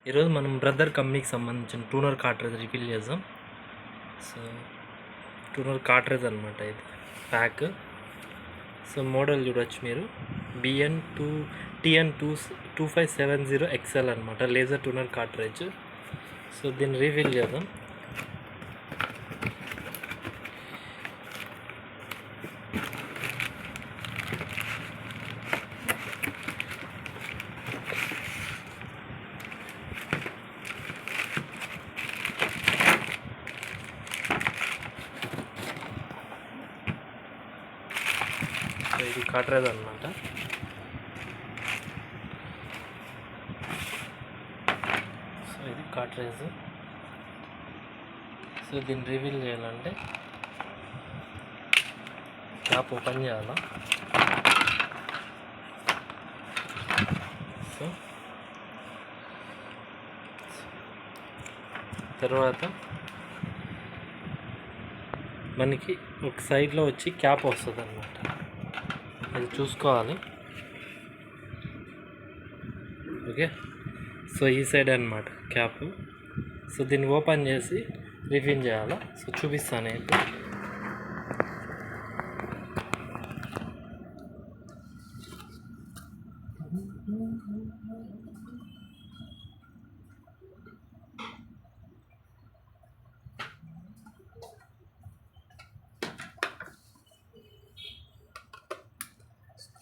ఈరోజు మనం బ్రదర్ కంపెనీకి సంబంధించిన టూనర్ కార్ట్రేజ్ రిఫిల్ చేద్దాం. సో టూనర్ కార్ట్రేజ్ అనమాట ఇది ప్యాక్. సో మోడల్ చూడొచ్చు మీరు, TN2570XL అనమాట, లేజర్ టూనర్ కార్ట్రేజ్. సో దీన్ని రీఫిల్ చేద్దాం. ఇది కార్ట్రేజ్ అనమాట. సో ఇది కార్ట్రేజ్. సో దీన్ని రివీల్ చేయాలంటే క్యాప్ ఓపెన్ చేయాలా. సో తర్వాత మనకి ఒక సైడ్లో వచ్చి క్యాప్ వస్తుంది అన్నమాట, అది చూసుకోవాలి. ఓకే, సో ఈ సైడ్ అన్నమాట క్యాప్. సో దీన్ని ఓపెన్ చేసి రిఫిల్ చేయాలా. సో చూపిస్తాను ఇప్పుడు.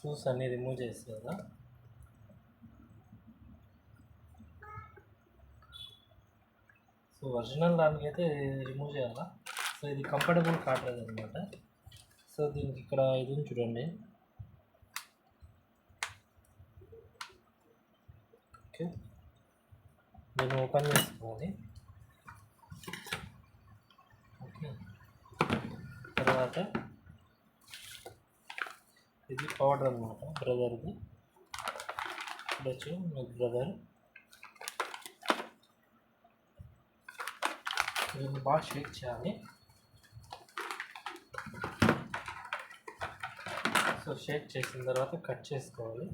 స్క్రూస్ అన్నీ రిమూవ్ చేసి కదా. సో ఒరిజినల్ దానికైతే రిమూవ్ చేయాలా. సో ఇది కంఫర్టబుల్ కార్ట్రేజ్ అనమాట. సో దీనికి ఇక్కడ ఇది చూడండి. ఓకే, దీన్ని ఓపెన్ చేసుకోవాలి. ఓకే, తర్వాత ఇది పౌడర్ అనమాట, బ్రదర్ది. చూడొచ్చు మీకు బ్రదర్. దీన్ని బాగా షేక్ చేయాలి. సో షేక్ చేసిన తర్వాత కట్ చేసుకోవాలి.